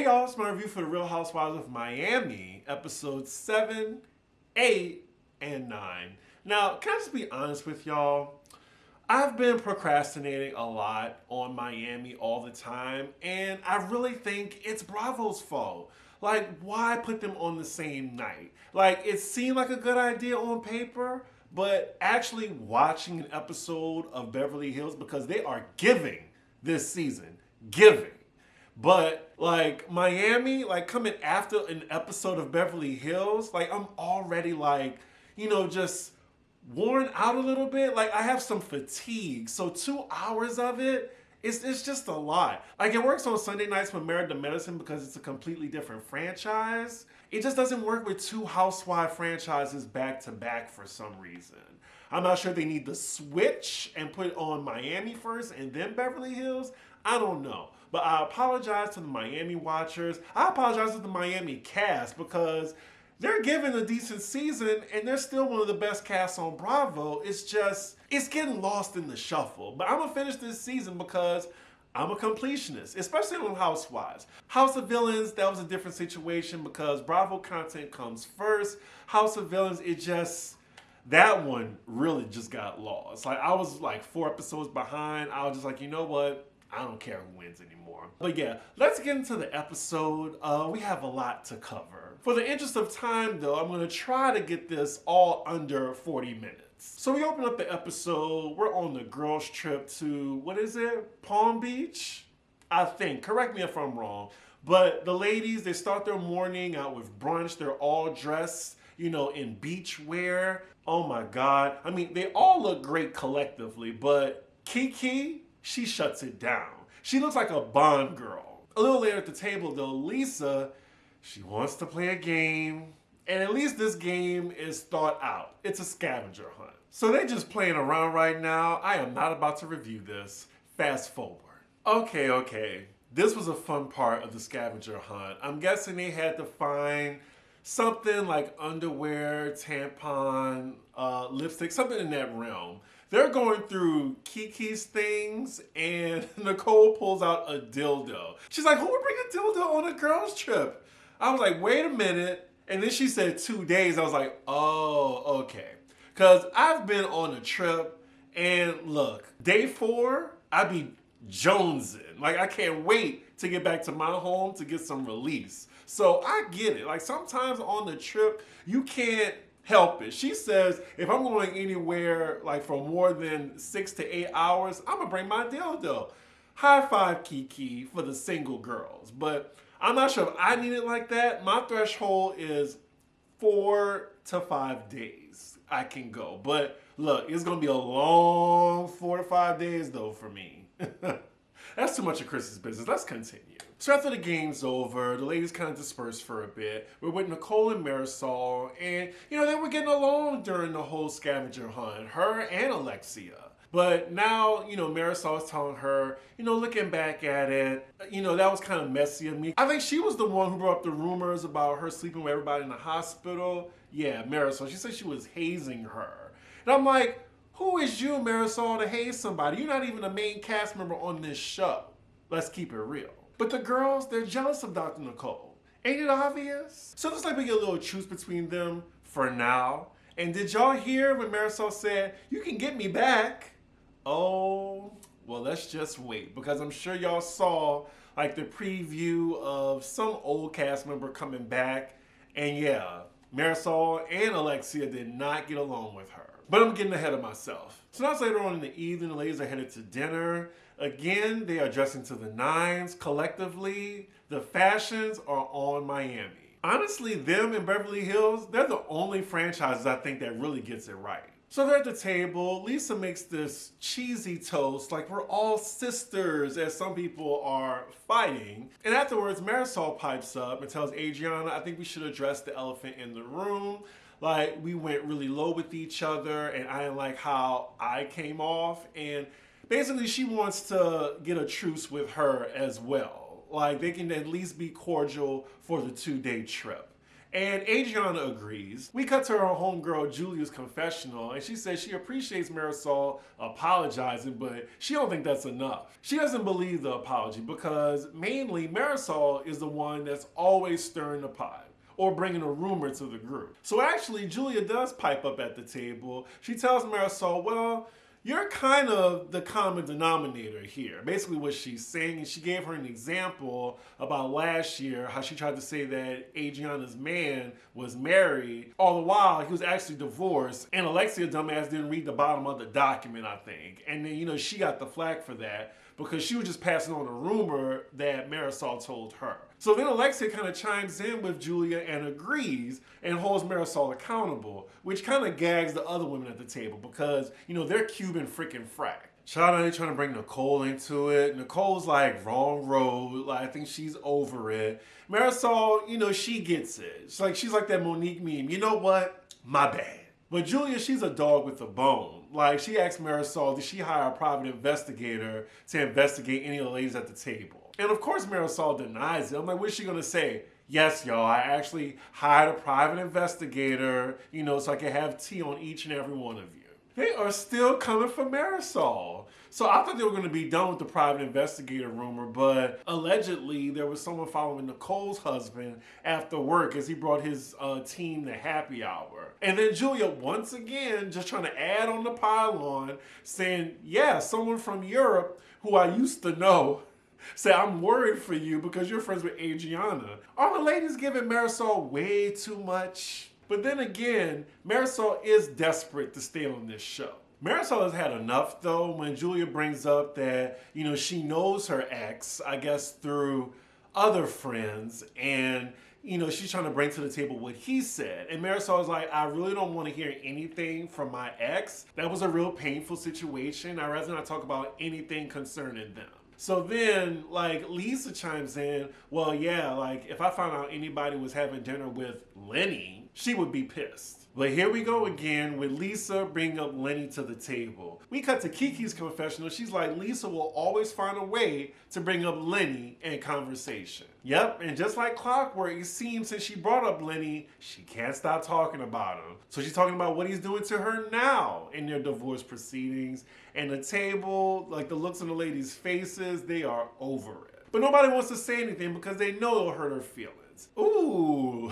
y'all, it's my review for the Real Housewives of Miami, episodes 7, 8, and 9. Now, can I just be honest with y'all? I've been procrastinating a lot on Miami all the time, and I really think it's Bravo's fault. Like, why put them on the same night? Like, it seemed like a good idea on paper, but actually watching an episode of Beverly Hills, because they are giving this season, giving. But like Miami, like coming after an episode of Beverly Hills, like I'm already like, just worn out a little bit. Like I have some fatigue. So 2 hours of it, it's just a lot. Like it works on Sunday nights with Married to Medicine because it's a completely different franchise. It just doesn't work with two housewife franchises back to back for some reason. I'm not sure they need to switch and put on Miami first and then Beverly Hills. I don't know. But I apologize to the Miami watchers. I apologize to the Miami cast because they're given a decent season and they're still one of the best casts on Bravo. It's getting lost in the shuffle. But I'm going to finish this season because I'm a completionist, especially on Housewives. House of Villains, that was a different situation because Bravo content comes first. House of Villains, that one really just got lost. Like I was like 4 episodes behind. I was just like, you know what? I don't care who wins anymore. But yeah, let's get into the episode. We have a lot to cover. For the interest of time though, I'm gonna try to get this all under 40 minutes. So we open up the episode. We're on the girls' trip to, what is it? Palm Beach? I think, correct me if I'm wrong. But the ladies, they start their morning out with brunch. They're all dressed, in beach wear. Oh my God. I mean, they all look great collectively, but Kiki, she shuts it down. She looks like a Bond girl. A little later at the table though, Lisa, she wants to play a game. And at least this game is thought out. It's a scavenger hunt. So they're just playing around right now. I am not about to review this. Fast forward. Okay. This was a fun part of the scavenger hunt. I'm guessing they had to find something like underwear, tampon, lipstick, something in that realm. They're going through Kiki's things and Nicole pulls out a dildo. She's like, who would bring a dildo on a girls trip? I was like, wait a minute. And then she said 2 days. I was like, oh, okay. Because I've been on a trip and look, day 4, I be jonesing. Like I can't wait to get back to my home to get some release. So I get it. Like sometimes on the trip, you can't help it. She says, if I'm going anywhere like for more than 6 to 8 hours, I'm gonna bring my dildo. High five, Kiki, for the single girls. But I'm not sure if I need it like that. My threshold is 4 to 5 days I can go. But look, it's gonna be a long 4 to 5 days though for me. That's too much of Chris's business. Let's continue. So after the game's over, the ladies kind of dispersed for a bit. We're with Nicole and Marisol, and they were getting along during the whole scavenger hunt, her and Alexia. But now, Marisol is telling her, looking back at it, that was kind of messy of me. I think she was the one who brought up the rumors about her sleeping with everybody in the hospital. Yeah, Marisol. She said she was hazing her. And I'm like, who is you, Marisol, to haze somebody? You're not even a main cast member on this show. Let's keep it real. But the girls, they're jealous of Dr. Nicole. Ain't it obvious? So it looks like we get a little truce between them for now. And did y'all hear when Marisol said, you can get me back? Oh, well, let's just wait. Because I'm sure y'all saw like the preview of some old cast member coming back. And yeah, Marisol and Alexia did not get along with her. But I'm getting ahead of myself. So now it's later on in the evening, the ladies are headed to dinner. Again, they are dressing to the nines. Collectively, the fashions are on Miami. Honestly, them and Beverly Hills, they're the only franchises I think that really gets it right. So they're at the table. Lisa makes this cheesy toast like we're all sisters, as some people are fighting. And afterwards, Marisol pipes up and tells Adriana, I think we should address the elephant in the room. Like, we went really low with each other and I didn't like how I came off. And basically, she wants to get a truce with her as well. Like, they can at least be cordial for the 2-day trip. And Adriana agrees. We cut to her homegirl Julia's confessional, and she says she appreciates Marisol apologizing, but she don't think that's enough. She doesn't believe the apology because mainly Marisol is the one that's always stirring the pot or bringing a rumor to the group. So actually, Julia does pipe up at the table. She tells Marisol, well, you're kind of the common denominator here. Basically what she's saying, and she gave her an example about last year, how she tried to say that Adriana's man was married, all the while he was actually divorced, and Alexia, dumbass, didn't read the bottom of the document, I think. And then, she got the flack for that because she was just passing on a rumor that Marisol told her. So then Alexia kind of chimes in with Julia and agrees and holds Marisol accountable, which kind of gags the other women at the table because, they're Cuban freaking frack. Shout out, trying to bring Nicole into it. Nicole's like, wrong road. Like, I think she's over it. Marisol, she gets it. She's like that Monique meme. You know what? My bad. But Julia, she's a dog with a bone. Like, she asked Marisol, did she hire a private investigator to investigate any of the ladies at the table? And of course Marisol denies it. I'm like, what's she gonna say? Yes, y'all, I actually hired a private investigator, so I can have tea on each and every one of you. They are still coming for Marisol. So I thought they were going to be done with the private investigator rumor, but allegedly there was someone following Nicole's husband after work as he brought his team to happy hour. And then Julia, once again, just trying to add on the pile-on, saying, yeah, someone from Europe who I used to know said, I'm worried for you because you're friends with Adriana. Are the ladies giving Marisol way too much? But then again, Marisol is desperate to stay on this show. Marisol has had enough though when Julia brings up that, she knows her ex, I guess through other friends, and, she's trying to bring to the table what he said. And Marisol is like, I really don't want to hear anything from my ex. That was a real painful situation. I'd rather not talk about anything concerning them. So then, Lisa chimes in, well, yeah, if I found out anybody was having dinner with Lenny, she would be pissed. But here we go again with Lisa bringing up Lenny to the table. We cut to Kiki's confessional. She's like, Lisa will always find a way to bring up Lenny in conversation. Yep, and just like clockwork, it seems since she brought up Lenny, she can't stop talking about him. So she's talking about what he's doing to her now in their divorce proceedings. And the table, the looks on the ladies' faces, they are over it. But nobody wants to say anything because they know it'll hurt her feelings. Ooh.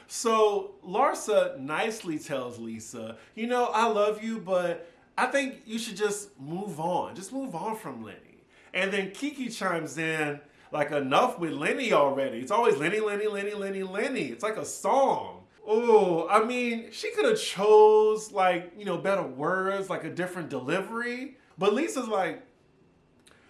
So Larsa nicely tells Lisa, I love you, but I think you should just move on. Just move on from Lenny. And then Kiki chimes in, enough with Lenny already. It's always Lenny, Lenny, Lenny, Lenny, Lenny. It's like a song. Oh, I mean, she could have chose better words, a different delivery. But Lisa's like,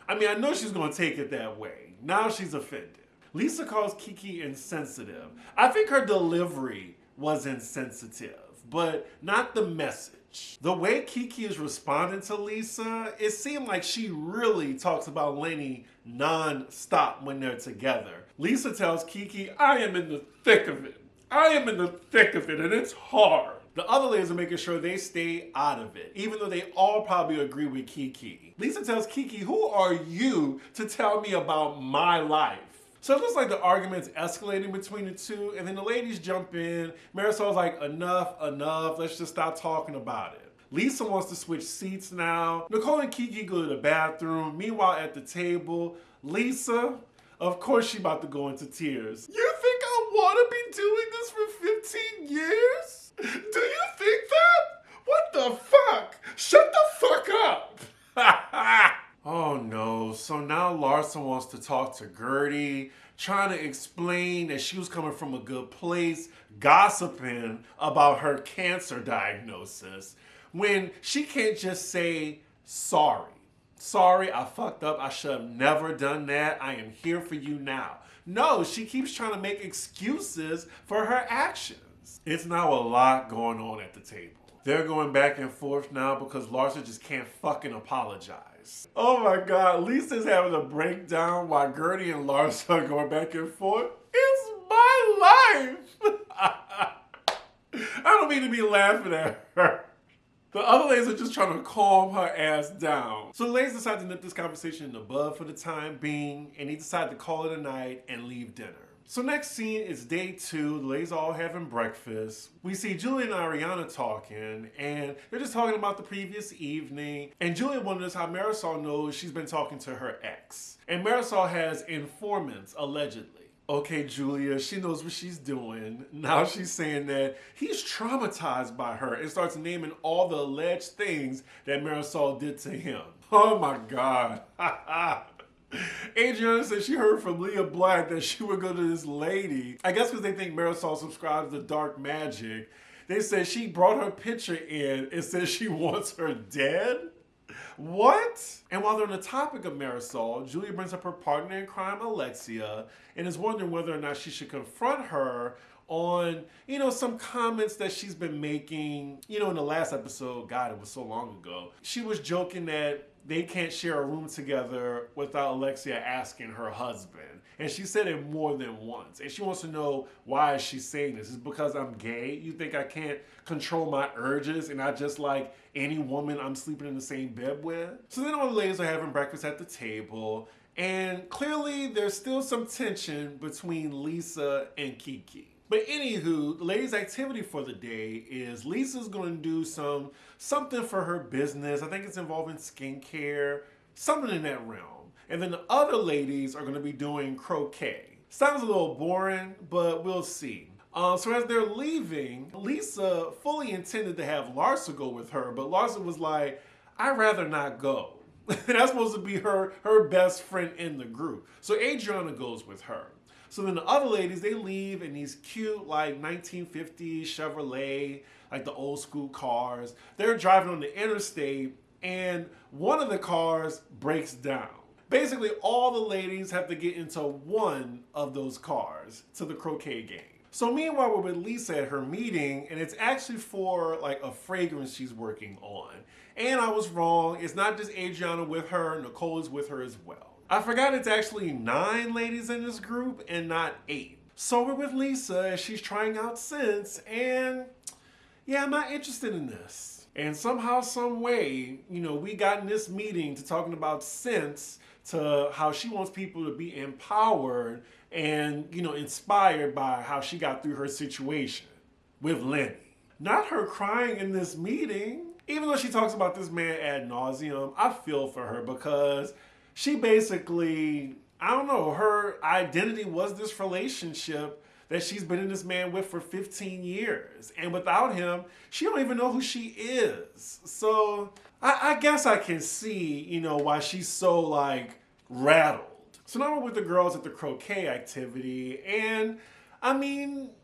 I know she's going to take it that way. Now she's offended. Lisa calls Kiki insensitive. I think her delivery was insensitive, but not the message. The way Kiki is responding to Lisa, it seemed like she really talks about Lenny non-stop when they're together. Lisa tells Kiki, I am in the thick of it. I am in the thick of it, and it's hard. The other ladies are making sure they stay out of it, even though they all probably agree with Kiki. Lisa tells Kiki, who are you to tell me about my life? So it looks like the argument's escalating between the two, and then the ladies jump in. Marisol's like, enough, let's just stop talking about it. Lisa wants to switch seats now. Nicole and Kiki go to the bathroom. Meanwhile, at the table, Lisa, of course she about to go into tears. You think I want to be doing this for 15 years? Do you think that? What the fuck? Shut the fuck up! Oh no, so now Larsa wants to talk to Gertie, trying to explain that she was coming from a good place, gossiping about her cancer diagnosis, when she can't just say, sorry. Sorry, I fucked up, I should have never done that, I am here for you now. No, she keeps trying to make excuses for her actions. It's now a lot going on at the table. They're going back and forth now because Larsa just can't fucking apologize. Oh my God, Lisa's having a breakdown while Gertie and Larsa are going back and forth. It's my life! I don't mean to be laughing at her. The other ladies are just trying to calm her ass down. So the ladies decide to nip this conversation in the bud for the time being, and they decide to call it a night and leave dinner. So next scene is day 2. The ladies all having breakfast. We see Julia and Ariana talking, and they're just talking about the previous evening. And Julia wonders how Marisol knows she's been talking to her ex. And Marisol has informants, allegedly. Okay, Julia, she knows what she's doing. Now she's saying that he's traumatized by her and starts naming all the alleged things that Marisol did to him. Oh my God. Adriana said she heard from Leah Black that she would go to this lady. I guess because they think Marisol subscribes to dark magic. They said she brought her picture in and said she wants her dead. What? And while they're on the topic of Marisol, Julia brings up her partner in crime, Alexia, and is wondering whether or not she should confront her on, some comments that she's been making. In the last episode, God, it was so long ago. She was joking that they can't share a room together without Alexia asking her husband. And she said it more than once. And she wants to know why she's saying this. Is it because I'm gay? You think I can't control my urges and I just like any woman I'm sleeping in the same bed with? So then all the ladies are having breakfast at the table. And clearly there's still some tension between Lisa and Kiki. But anywho, the ladies' activity for the day is Lisa's going to do something for her business. I think it's involving skincare, something in that realm. And then the other ladies are going to be doing croquet. Sounds a little boring, but we'll see. So as they're leaving, Lisa fully intended to have Larsa go with her, but Larsa was like, I'd rather not go. That's supposed to be her best friend in the group. So Adriana goes with her. So then the other ladies, they leave in these cute, like 1950s Chevrolet, like the old school cars. They're driving on the interstate, and one of the cars breaks down. Basically, all the ladies have to get into one of those cars to the croquet game. So meanwhile, we're with Lisa at her meeting, and it's actually for like a fragrance she's working on. And I was wrong. It's not just Adriana with her. Nicole is with her as well. I forgot it's actually 9 ladies in this group and not 8. So we're with Lisa as she's trying out scents, and yeah, I'm not interested in this. And somehow, some way, we got in this meeting to talking about scents, to how she wants people to be empowered and, inspired by how she got through her situation with Lenny. Not her crying in this meeting. Even though she talks about this man ad nauseum, I feel for her because she basically, her identity was this relationship that she's been in this man with for 15 years. And without him, she don't even know who she is. So I guess I can see, why she's so rattled. So now we're with the girls at the croquet activity, and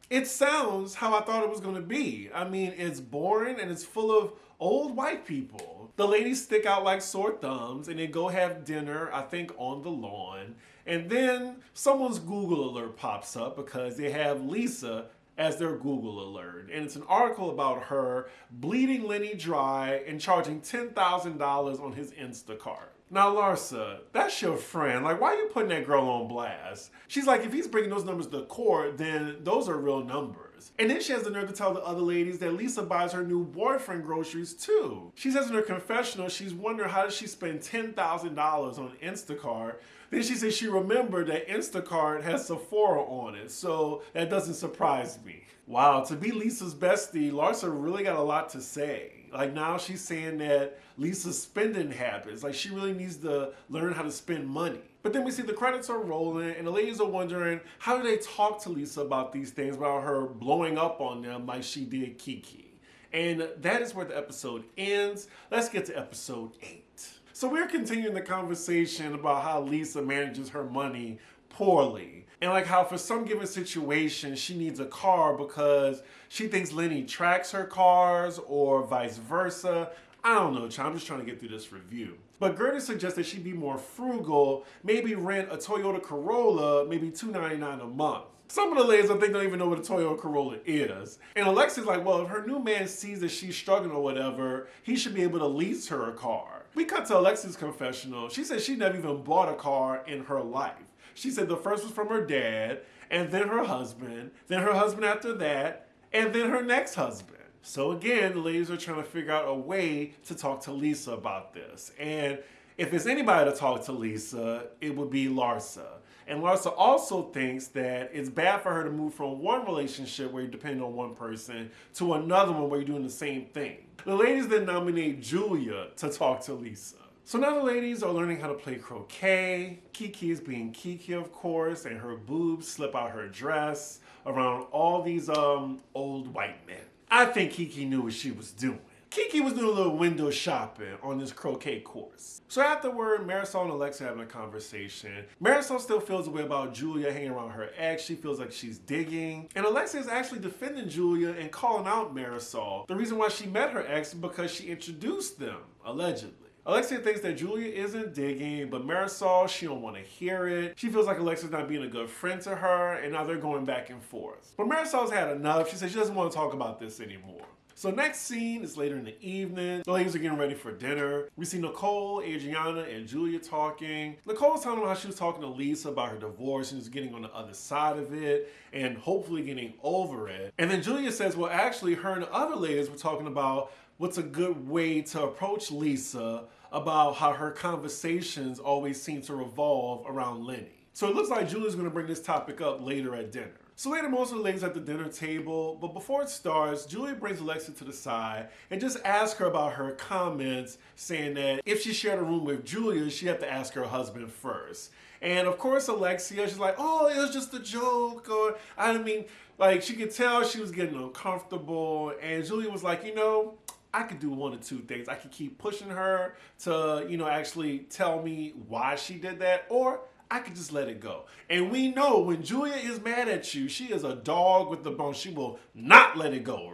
it sounds how I thought it was gonna be. It's boring and it's full of old white people. The ladies stick out like sore thumbs and they go have dinner, I think on the lawn. And then someone's Google alert pops up because they have Lisa as their Google alert. And it's an article about her bleeding Lenny dry and charging $10,000 on his Instacart. Now, Larsa, that's your friend. Why are you putting that girl on blast? She's like, if he's bringing those numbers to court, then those are real numbers. And then she has the nerve to tell the other ladies that Lisa buys her new boyfriend groceries too. She says in her confessional, she's wondering how did she spend $10,000 on Instacart. Then she says she remembered that Instacart has Sephora on it, so that doesn't surprise me. Wow, to be Lisa's bestie, Larsa really got a lot to say. Now she's saying that Lisa's spending habits, she really needs to learn how to spend money. But then we see the credits are rolling and the ladies are wondering, how do they talk to Lisa about these things, about her blowing up on them like she did Kiki? And that is where the episode ends. Let's get to episode 8. So we're continuing the conversation about how Lisa manages her money poorly. And how for some given situation, she needs a car because she thinks Lenny tracks her cars or vice versa. I don't know, I'm just trying to get through this review. But Gertie suggests that she be more frugal, maybe rent a Toyota Corolla, maybe $299 a month. Some of the ladies, I think, don't even know what a Toyota Corolla is. And Alexia's like, well, if her new man sees that she's struggling or whatever, he should be able to lease her a car. We cut to Alexia's confessional. She said she never even bought a car in her life. She said the first was from her dad, and then her husband after that, and then her next husband. So again, the ladies are trying to figure out a way to talk to Lisa about this. And if it's anybody to talk to Lisa, it would be Larsa. And Larsa also thinks that it's bad for her to move from one relationship where you're depending on one person to another one where you're doing the same thing. The ladies then nominate Julia to talk to Lisa. So now the ladies are learning how to play croquet. Kiki is being Kiki, of course, and her boobs slip out her dress around all these old white men. I think Kiki knew what she was doing. Kiki was doing a little window shopping on this croquet course. So afterward, Marisol and Alexia having a conversation. Marisol still feels a way about Julia hanging around her ex. She feels like she's digging. And Alexia is actually defending Julia and calling out Marisol. The reason why she met her ex is because she introduced them, allegedly. Alexia thinks that Julia isn't digging, but Marisol, she don't want to hear it. She feels like Alexia's not being a good friend to her, and now they're going back and forth. But Marisol's had enough. She says she doesn't want to talk about this anymore. So next scene is later in the evening. The ladies are getting ready for dinner. We see Nicole, Adriana, and Julia talking. Nicole's telling them how she was talking to Lisa about her divorce and just getting on the other side of it and hopefully getting over it. And then Julia says, well, actually, her and the other ladies were talking about what's a good way to approach Lisa about how her conversations always seem to revolve around Lenny. So it looks like Julia's going to bring this topic up later at dinner. So later, most of the ladies at the dinner table, but before it starts, Julia brings Alexia to the side and just asks her about her comments, saying that if she shared a room with Julia, she'd have to ask her husband first. And of course, Alexia, she's like, oh, it was just a joke, or I didn't mean, like, she could tell she was getting uncomfortable, and Julia was like, you know, I could do one of two things. I could keep pushing her to, you know, actually tell me why she did that, or I could just let it go. And we know when Julia is mad at you, she is a dog with the bone. She will not let it go.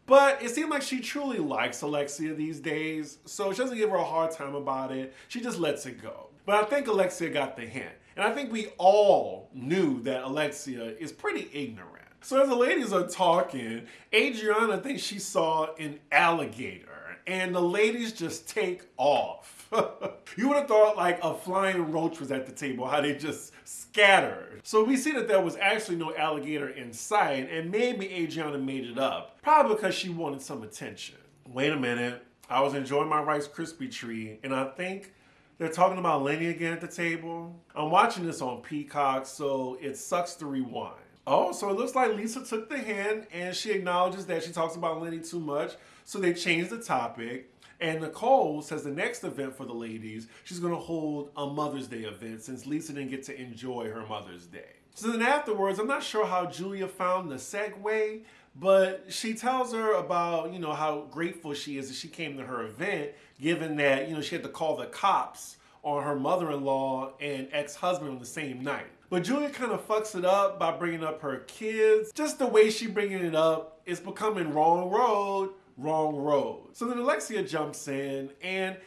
But it seems like she truly likes Alexia these days, so she doesn't give her a hard time about it. She just lets it go. But I think Alexia got the hint. And I think we all knew that Alexia is pretty ignorant. So as the ladies are talking, Adriana thinks she saw an alligator, and the ladies just take off. You would have thought like a flying roach was at the table, how they just scattered. So we see that there was actually no alligator in sight, and maybe Adriana made it up, probably because she wanted some attention. Wait a minute, I was enjoying my Rice Krispie treat, and I think they're talking about Lenny again at the table. I'm watching this on Peacock, so it sucks to rewind. Oh, so it looks like Lisa took the hint and she acknowledges that she talks about Lenny too much. So they changed the topic. And Nicole says the next event for the ladies, she's going to hold a Mother's Day event since Lisa didn't get to enjoy her Mother's Day. So then afterwards, I'm not sure how Julia found the segue, but she tells her about, you know, how grateful she is that she came to her event, given that, you know, she had to call the cops on her mother-in-law and ex-husband on the same night. But Julia kind of fucks it up by bringing up her kids. Just the way she bringing it up is becoming wrong road, wrong road. So then Alexia jumps in and,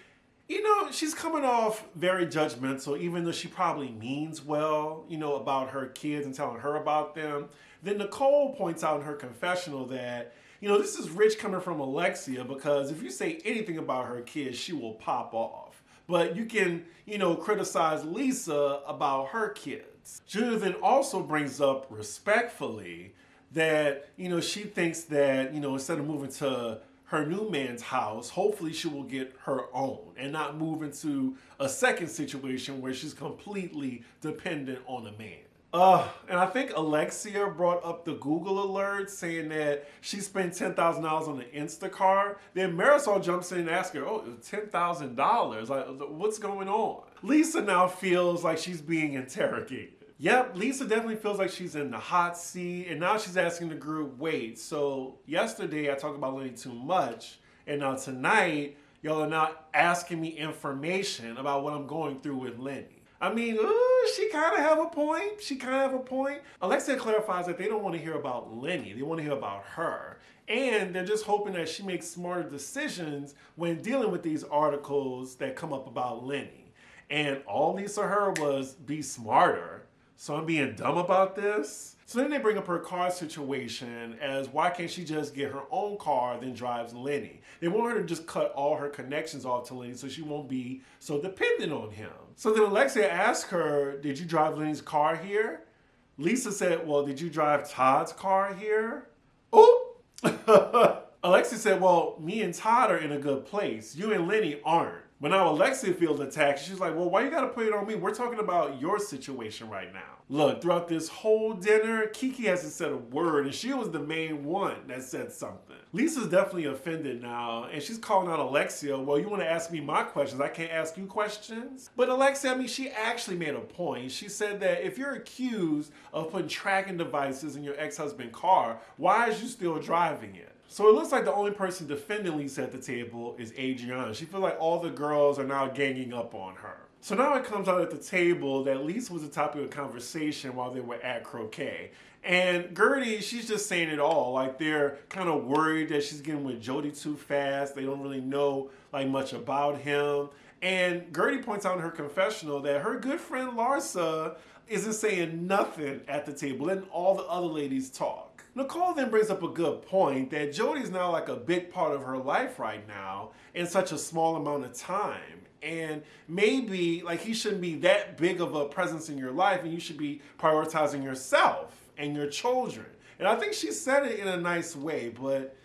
you know, she's coming off very judgmental, even though she probably means well, you know, about her kids and telling her about them. Then Nicole points out in her confessional that, you know, this is rich coming from Alexia because if you say anything about her kids, she will pop off. But you can, you know, criticize Lisa about her kids. Julia then also brings up respectfully that, you know, she thinks that, you know, instead of moving to her new man's house, hopefully she will get her own and not move into a second situation where she's completely dependent on a man. And I think Alexia brought up the Google alert saying that she spent $10,000 on the Instacart. Then Marisol jumps in and asks her, oh, $10,000? Like, what's going on? Lisa now feels like she's being interrogated. Yep, Lisa definitely feels like she's in the hot seat, and now she's asking the group, wait, so yesterday I talked about Lenny too much, and now tonight, y'all are now asking me information about what I'm going through with Lenny. I mean, she kind of have a point. Alexia clarifies that they don't want to hear about Lenny. They want to hear about her. And they're just hoping that she makes smarter decisions when dealing with these articles that come up about Lenny. And all Lisa heard was, be smarter. So I'm being dumb about this? So then they bring up her car situation as why can't she just get her own car then drives Lenny? They want her to just cut all her connections off to Lenny so she won't be so dependent on him. So then Alexia asked her, did you drive Lenny's car here? Lisa said, well, did you drive Todd's car here? Oh! Alexia said, well, me and Todd are in a good place. You and Lenny aren't. But now Alexia feels attacked. She's like, well, why you gotta put it on me? We're talking about your situation right now. Look, throughout this whole dinner, Kiki hasn't said a word, and she was the main one that said something. Lisa's definitely offended now, and she's calling out Alexia. Well, you want to ask me my questions? I can't ask you questions? But Alexia, I mean, she actually made a point. She said that if you're accused of putting tracking devices in your ex-husband's car, why is you still driving it? So it looks like the only person defending Lisa at the table is Adriana. She feels like all the girls are now ganging up on her. So now it comes out at the table that Lisa was the topic of conversation while they were at croquet. And Gertie, she's just saying it all. Like, they're kind of worried that she's getting with Jody too fast. They don't really know like much about him. And Gertie points out in her confessional that her good friend Larsa isn't saying nothing at the table, letting all the other ladies talk. Nicole then brings up a good point that Jody's now like a big part of her life right now in such a small amount of time. And maybe like he shouldn't be that big of a presence in your life, and you should be prioritizing yourself and your children. And I think she said it in a nice way, but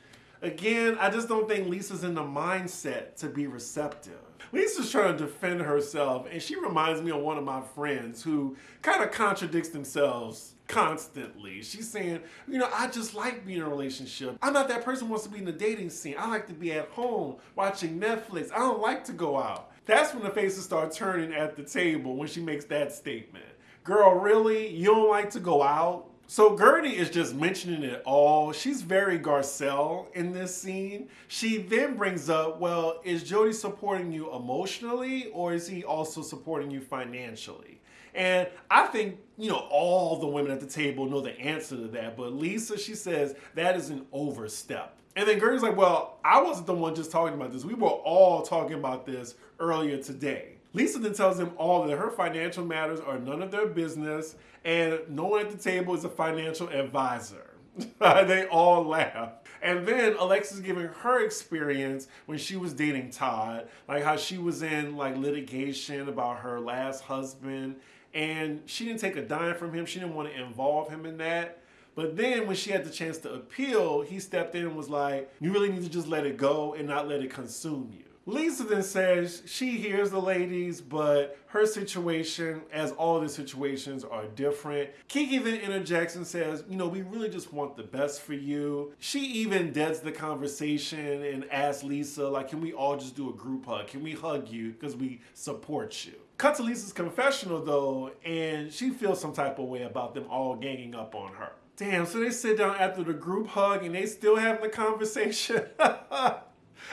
again, I just don't think Lisa's in the mindset to be receptive. Lisa's trying to defend herself, and she reminds me of one of my friends who kind of contradicts themselves constantly. She's saying, you know, I just like being in a relationship. I'm not that person who wants to be in the dating scene. I like to be at home watching Netflix. I don't like to go out. That's when the faces start turning at the table when she makes that statement. Girl, really? You don't like to go out? So Gertie is just mentioning it all. She's very Garcelle in this scene. She then brings up, well, is Jody supporting you emotionally, or is he also supporting you financially? And I think, you know, all the women at the table know the answer to that. But Lisa, she says that is an overstep. And then Gertie's like, well, I wasn't the one just talking about this. We were all talking about this earlier today. Lisa then tells them all that her financial matters are none of their business, and no one at the table is a financial advisor. They all laugh. And then Alexa's giving her experience when she was dating Todd, like how she was in like litigation about her last husband, and she didn't take a dime from him. She didn't want to involve him in that. But then when she had the chance to appeal, he stepped in and was like, you really need to just let it go and not let it consume you. Lisa then says she hears the ladies, but her situation, as all the situations, are different. Kiki then interjects and says, you know, we really just want the best for you. She even deads the conversation and asks Lisa, like, can we all just do a group hug? Can we hug you because we support you? Cut to Lisa's confessional though, and she feels some type of way about them all ganging up on her. Damn, so they sit down after the group hug and they still having the conversation?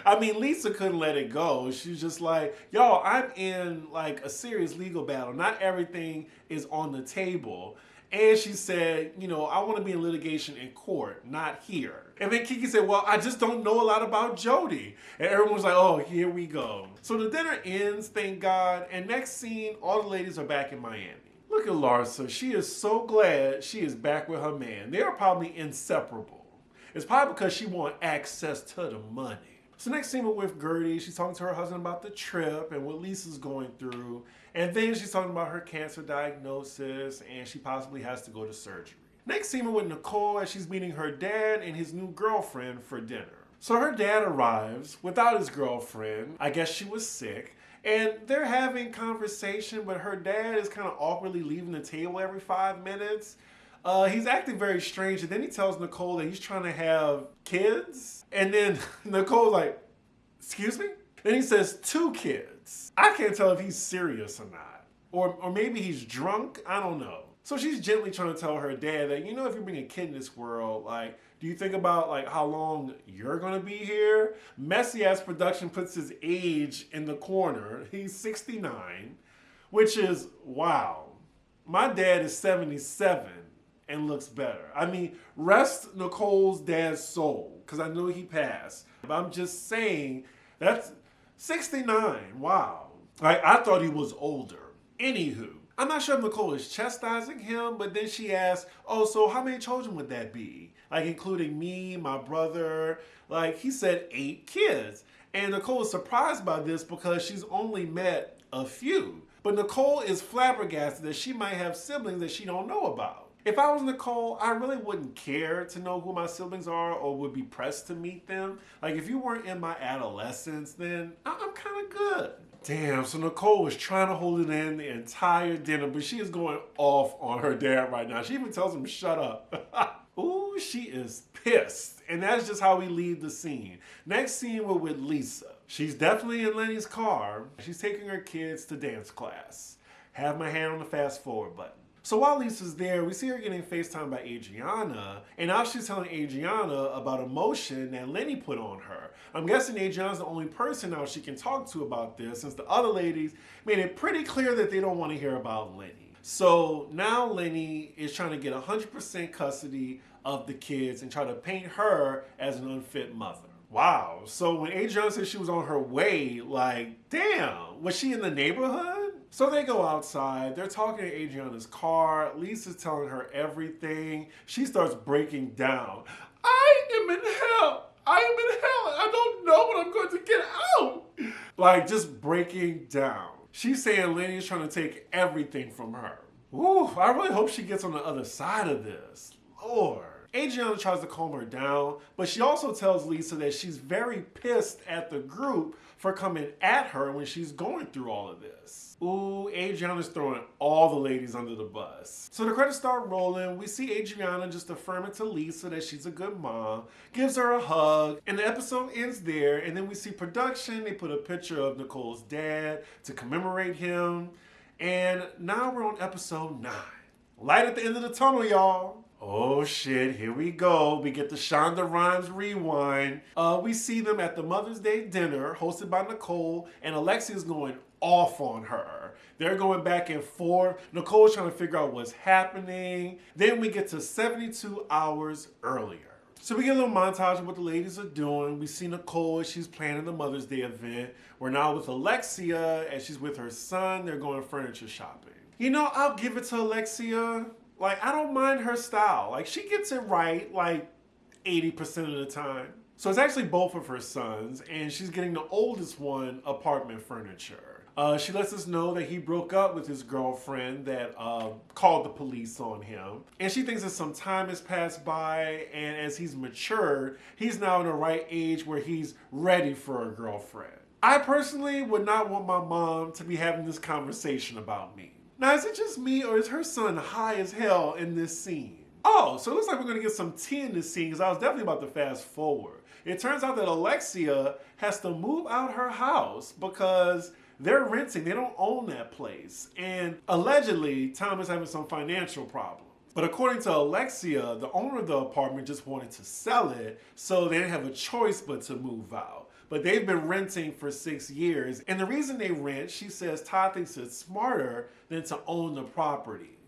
I mean, Lisa couldn't let it go. She's just like, y'all, I'm in like a serious legal battle. Not everything is on the table. And she said, you know, I want to be in litigation in court, not here. And then Kiki said, well, I just don't know a lot about Jody. And everyone was like, oh, here we go. So the dinner ends, thank God. And next scene, all the ladies are back in Miami. Look at Larsa. She is so glad she is back with her man. They are probably inseparable. It's probably because she wants access to the money. So next scene we're with Gertie. She's talking to her husband about the trip and what Lisa's going through. And then she's talking about her cancer diagnosis and she possibly has to go to surgery. Next scene we're with Nicole as she's meeting her dad and his new girlfriend for dinner. So her dad arrives without his girlfriend. I guess she was sick. And they're having conversation, but her dad is kind of awkwardly leaving the table every 5 minutes. He's acting very strange, and then he tells Nicole that he's trying to have kids. And then Nicole's like, excuse me? Then he says 2 kids. I can't tell if he's serious or not. Or maybe he's drunk, I don't know. So she's gently trying to tell her dad that, you know, if you bring a kid in this world, like, do you think about like how long you're gonna be here? Messy Ass Production puts his age in the corner. He's 69, which is, wow. My dad is 77 and looks better. I mean, rest Nicole's dad's soul, because I know he passed. But I'm just saying, that's 69, wow. Like, I thought he was older. Anywho, I'm not sure if Nicole is chastising him, but then she asks, oh, so how many children would that be? Like, including me, my brother. Like, he said 8 kids. And Nicole is surprised by this because she's only met a few. But Nicole is flabbergasted that she might have siblings that she don't know about. If I was Nicole, I really wouldn't care to know who my siblings are or would be pressed to meet them. Like, if you weren't in my adolescence, then I'm kind of good. Damn, so Nicole was trying to hold it in the entire dinner, but she is going off on her dad right now. She even tells him, shut up. Ooh, she is pissed. And that's just how we leave the scene. Next scene, we're with Lisa. She's definitely in Lenny's car. She's taking her kids to dance class. Have my hand on the fast forward button. So while Lisa's there, we see her getting FaceTimed by Adriana, and now she's telling Adriana about a motion that Lenny put on her. I'm guessing Adriana's the only person now she can talk to about this, since the other ladies made it pretty clear that they don't want to hear about Lenny. So now Lenny is trying to get 100% custody of the kids and try to paint her as an unfit mother. Wow, so when Adriana said she was on her way, like, damn, was she in the neighborhood? So they go outside, they're talking to Adriana's car, Lisa's telling her everything. She starts breaking down. I am in hell, I don't know what I'm going to get out. Like, just breaking down. She's saying Lenny is trying to take everything from her. Ooh, I really hope she gets on the other side of this. Lord. Adriana tries to calm her down, but she also tells Lisa that she's very pissed at the group for coming at her when she's going through all of this. Ooh, Adriana's throwing all the ladies under the bus. So the credits start rolling. We see Adriana just affirming to Lisa that she's a good mom, gives her a hug, and the episode ends there. And then we see production. They put a picture of Nicole's dad to commemorate him. And now we're on episode 9. Light at the end of the tunnel, y'all. Oh shit, here we go. We get the Shonda Rhimes rewind. We see them at the Mother's Day dinner hosted by Nicole, and Alexia's going off on her. They're going back and forth. Nicole's trying to figure out what's happening. Then we get to 72 hours earlier. So we get a little montage of what the ladies are doing. We see Nicole as she's planning the Mother's Day event. We're now with Alexia as she's with her son. They're going furniture shopping. You know, I'll give it to Alexia. Like, I don't mind her style. Like, she gets it right, like, 80% of the time. So it's actually both of her sons, and she's getting the oldest one apartment furniture. She lets us know that he broke up with his girlfriend that called the police on him. And she thinks that some time has passed by, and as he's matured, he's now in the right age where he's ready for a girlfriend. I personally would not want my mom to be having this conversation about me. Now, is it just me, or is her son high as hell in this scene? Oh, so it looks like we're going to get some tea in this scene, because I was definitely about to fast forward. It turns out that Alexia has to move out her house because they're renting. They don't own that place. And allegedly, Tom is having some financial problems. But according to Alexia, the owner of the apartment just wanted to sell it, so they didn't have a choice but to move out. But they've been renting for 6 years. And the reason they rent, she says Todd thinks it's smarter than to own the property.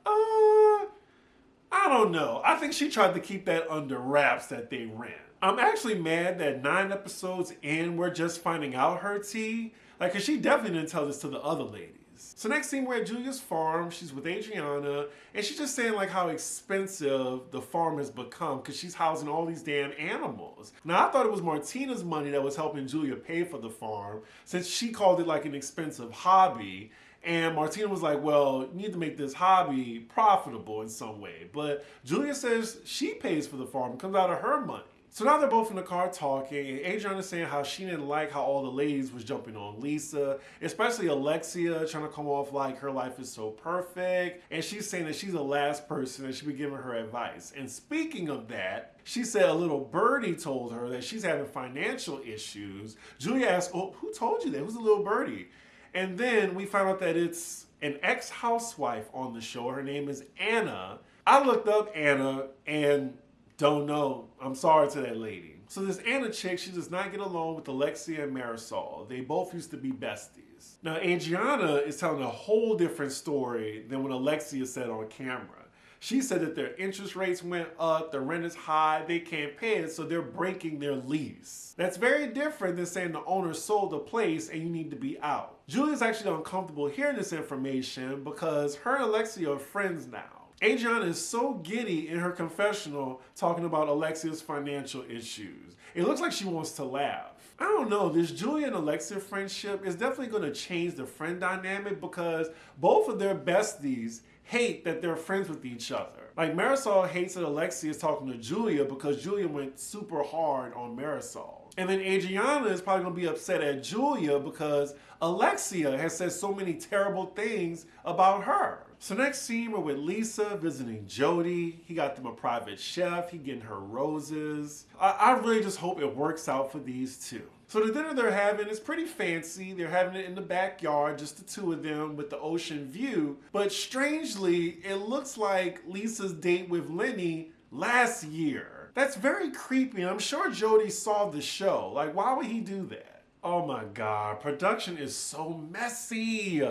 I don't know. I think she tried to keep that under wraps that they rent. I'm actually mad that 9 episodes in, we're just finding out her tea. Like, cause she definitely didn't tell this to the other ladies. So next scene, we're at Julia's farm. She's with Adriana, and she's just saying like how expensive the farm has become because she's housing all these damn animals. Now, I thought it was Martina's money that was helping Julia pay for the farm, since she called it like an expensive hobby. And Martina was like, well, you need to make this hobby profitable in some way. But Julia says she pays for the farm. It comes out of her money. So now they're both in the car talking, and Adriana's saying how she didn't like how all the ladies was jumping on Lisa, especially Alexia, trying to come off like her life is so perfect. And she's saying that she's the last person that should be giving her advice. And speaking of that, she said a little birdie told her that she's having financial issues. Julia asked, oh, who told you that? Who's the little birdie? And then we found out that it's an ex-housewife on the show. Her name is Anna. I looked up Anna and don't know. I'm sorry to that lady. So this Anna chick, she does not get along with Alexia and Marisol. They both used to be besties. Now, Adriana is telling a whole different story than what Alexia said on camera. She said that their interest rates went up, the rent is high, they can't pay it, so they're breaking their lease. That's very different than saying the owner sold the place and you need to be out. Julia's actually uncomfortable hearing this information because her and Alexia are friends now. Adriana is so giddy in her confessional talking about Alexia's financial issues. It looks like she wants to laugh. I don't know, this Julia and Alexia friendship is definitely going to change the friend dynamic because both of their besties hate that they're friends with each other. Like, Marisol hates that Alexia is talking to Julia because Julia went super hard on Marisol. And then Adriana is probably going to be upset at Julia because Alexia has said so many terrible things about her. So next scene, we're with Lisa visiting Jody. He got them a private chef. He getting her roses. I really just hope it works out for these two. So the dinner they're having is pretty fancy. They're having it in the backyard, just the two of them with the ocean view. But strangely, it looks like Lisa's date with Lenny last year. That's very creepy, and I'm sure Jody saw the show. Like, why would he do that? Oh my God, production is so messy.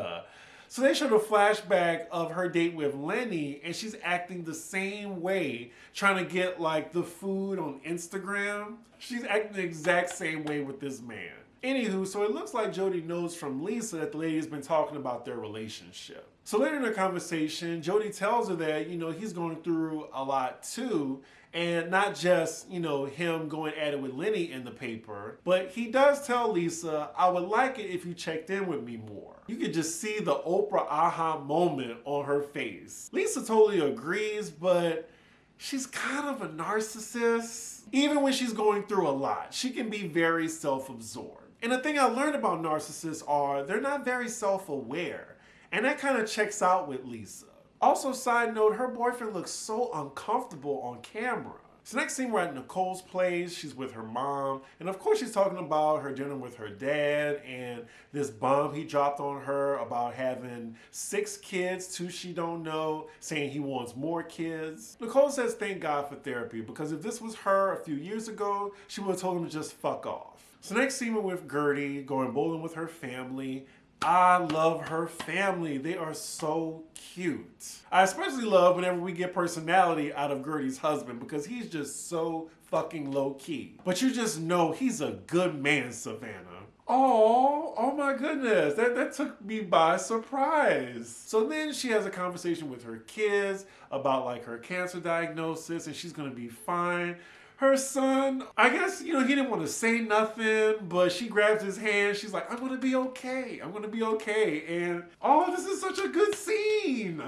So they showed a flashback of her date with Lenny, and she's acting the same way, trying to get like the food on Instagram. She's acting the exact same way with this man. Anywho, so it looks like Jody knows from Lisa that the lady has been talking about their relationship. So later in the conversation, Jody tells her that, he's going through a lot too. And not just, him going at it with Lenny in the paper, but he does tell Lisa, I would like it if you checked in with me more. You could just see the Oprah aha moment on her face. Lisa totally agrees, but she's kind of a narcissist. Even when she's going through a lot, she can be very self-absorbed. And the thing I learned about narcissists are they're not very self-aware. And that kind of checks out with Lisa. Also, side note, her boyfriend looks so uncomfortable on camera. So next scene, we're at Nicole's place. She's with her mom. And of course, she's talking about her dinner with her dad and this bomb he dropped on her about having 6 kids, 2 she don't know, saying he wants more kids. Nicole says thank God for therapy, because if this was her a few years ago, she would have told him to just fuck off. So next scene, we're with Gertie, going bowling with her family. I love her family. They are so cute. I especially love whenever we get personality out of Gertie's husband, because he's just so fucking low key. But you just know he's a good man, Savannah. Oh my goodness. That took me by surprise. So then she has a conversation with her kids about like her cancer diagnosis, and she's gonna be fine. Her son, I guess, he didn't want to say nothing, but she grabs his hand. She's like, I'm going to be okay. I'm going to be okay. And, this is such a good scene.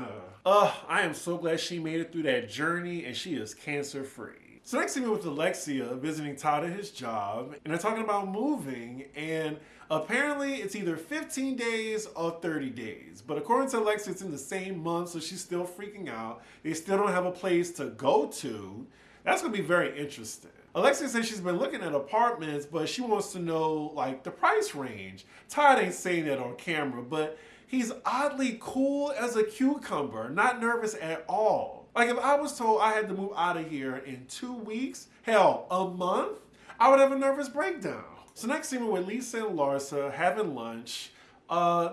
I am so glad she made it through that journey, and she is cancer-free. So next scene, we're with Alexia visiting Todd at his job, and they're talking about moving, and apparently it's either 15 days or 30 days. But according to Alexia, it's in the same month, so she's still freaking out. They still don't have a place to go to. That's going to be very interesting. Alexia says she's been looking at apartments, but she wants to know, like, the price range. Todd ain't saying that on camera, but he's oddly cool as a cucumber, not nervous at all. Like, if I was told I had to move out of here in 2 weeks, hell, a month, I would have a nervous breakdown. So next scene, we're with Lisa and Larsa having lunch.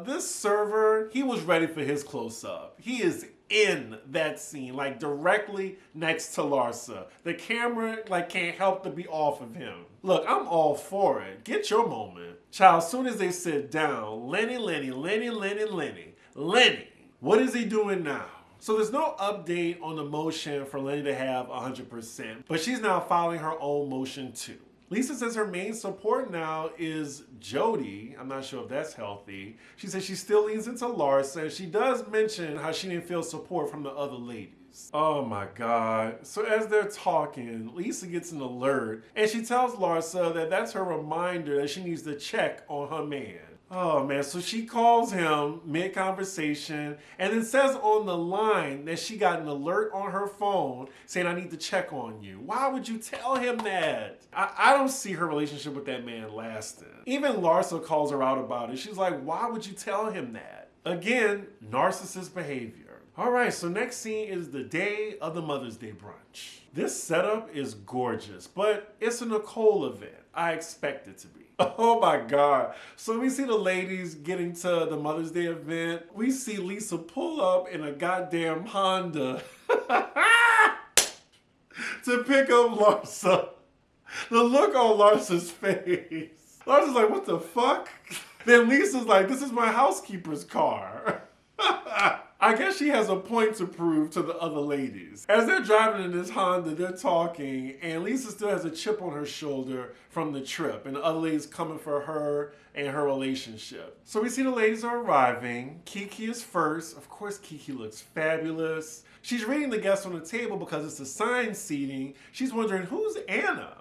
This server, he was ready for his close-up. He is in that scene, like directly next to Larsa. The camera can't help to be off of him. Look, I'm all for it. Get your moment. Child, as soon as they sit down, Lenny, what is he doing now? So there's no update on the motion for Lenny to have 100%, but she's now filing her own motion too. Lisa says her main support now is Jody. I'm not sure if that's healthy. She says she still leans into Larsa. She does mention how she didn't feel support from the other ladies. Oh my God. So as they're talking, Lisa gets an alert, and she tells Larsa that that's her reminder that she needs to check on her man. Oh man, so she calls him mid-conversation and then says on the line that she got an alert on her phone saying, I need to check on you. Why would you tell him that? I don't see her relationship with that man lasting. Even Larsa calls her out about it. She's like, why would you tell him that? Again, narcissist behavior. All right, so next scene is the day of the Mother's Day brunch. This setup is gorgeous, but it's a Nicole event. I expect it to be. Oh my God. So we see the ladies getting to the Mother's Day event. We see Lisa pull up in a goddamn Honda to pick up Larsa. The look on Larsa's face. Larsa's like, what the fuck? Then Lisa's like, this is my housekeeper's car. I guess she has a point to prove to the other ladies. As they're driving in this Honda, they're talking, and Lisa still has a chip on her shoulder from the trip, and the other ladies coming for her and her relationship. So we see the ladies are arriving. Kiki is first. Of course, Kiki looks fabulous. She's reading the guests on the table because it's assigned seating. She's wondering, who's Anna?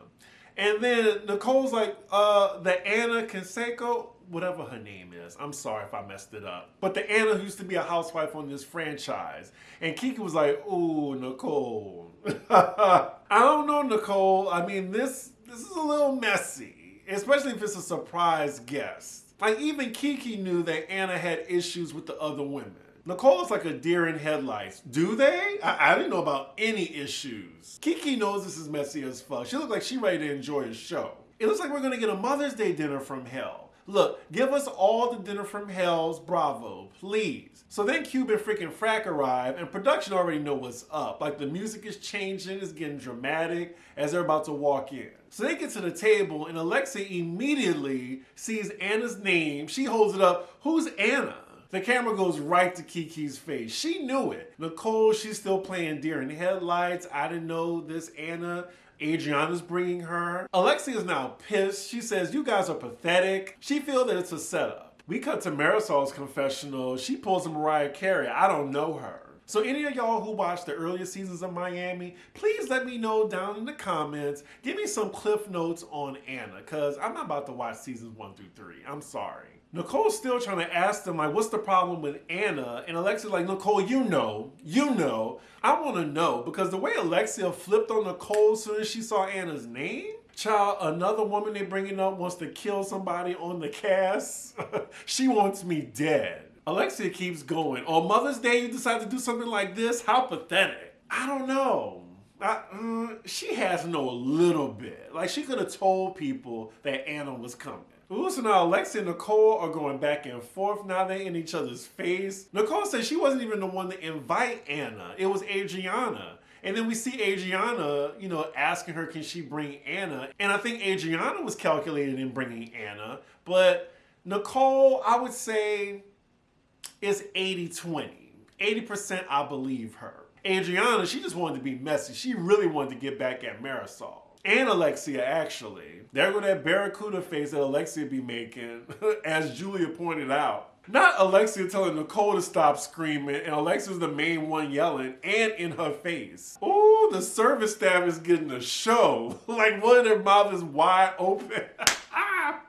And then Nicole's like, the Anna Canseco, whatever her name is. I'm sorry if I messed it up. But the Anna who used to be a housewife on this franchise. And Kiki was like, ooh, Nicole. I don't know, Nicole. I mean, this is a little messy, especially if it's a surprise guest. Like, even Kiki knew that Anna had issues with the other women. Nicole is like a deer in headlights. Do they? I didn't know about any issues. Kiki knows this is messy as fuck. She looks like she's ready to enjoy a show. It looks like we're gonna get a Mother's Day dinner from hell. Look, give us all the dinner from hells, bravo, please. So then Cube and freaking Frack arrive, and production already know what's up. Like, the music is changing, it's getting dramatic as they're about to walk in. So they get to the table, and Alexia immediately sees Anna's name. She holds it up. Who's Anna? The camera goes right to Kiki's face. She knew it. Nicole, she's still playing deer in headlights. I didn't know this Anna. Adriana's bringing her. Alexia is now pissed. She says, you guys are pathetic. She feels that it's a setup. We cut to Marisol's confessional. She pulls a Mariah Carey. I don't know her. So any of y'all who watched the earlier seasons of Miami, please let me know down in the comments. Give me some cliff notes on Anna, because I'm not about to watch seasons 1 through 3. I'm sorry. Nicole's still trying to ask them, like, what's the problem with Anna? And Alexia's like, Nicole, you know. I want to know, because the way Alexia flipped on Nicole as soon as she saw Anna's name, child, another woman they bringing up wants to kill somebody on the cast. She wants me dead. Alexia keeps going. On Mother's Day, you decide to do something like this? How pathetic. I don't know. She has to know a little bit. Like, she could have told people that Anna was coming. Ooh, so now Alexia and Nicole are going back and forth. Now they're in each other's face. Nicole said she wasn't even the one to invite Anna. It was Adriana. And then we see Adriana, asking her, can she bring Anna? And I think Adriana was calculated in bringing Anna. But Nicole, I would say, is 80-20. 80% I believe her. Adriana, she just wanted to be messy. She really wanted to get back at Marisol. And Alexia, actually. There go that Barracuda face that Alexia be making, as Julia pointed out. Not Alexia telling Nicole to stop screaming, and Alexia's the main one yelling, and in her face. Ooh, the service staff is getting a show. Like, one of their mouths is wide open.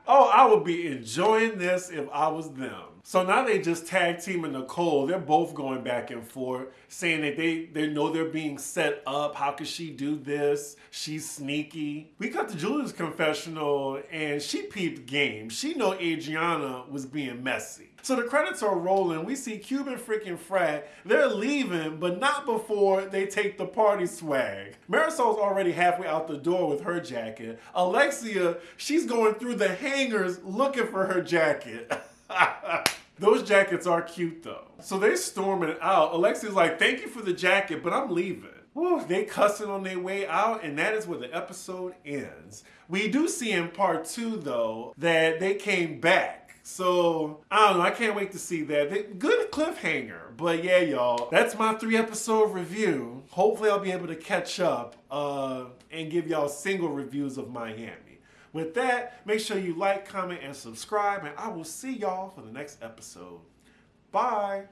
Oh, I would be enjoying this if I was them. So now they just tag teaming Nicole. They're both going back and forth, saying that they know they're being set up. How could she do this? She's sneaky. We cut to Julia's confessional, and she peeped game. She know Adriana was being messy. So the credits are rolling. We see Cube and freaking Frack. They're leaving, but not before they take the party swag. Marisol's already halfway out the door with her jacket. Alexia, she's going through the hangers looking for her jacket. Those jackets are cute though. So they storming out. Alexia's like, thank you for the jacket, but I'm leaving. Woo, they cussing on their way out, and that is where the episode ends. We do see in part 2 though, that they came back. So, I don't know, I can't wait to see that. Good cliffhanger. But yeah, y'all, that's my 3-episode review. Hopefully I'll be able to catch up and give y'all single reviews of Miami. With that, make sure you like, comment, and subscribe, and I will see y'all for the next episode. Bye.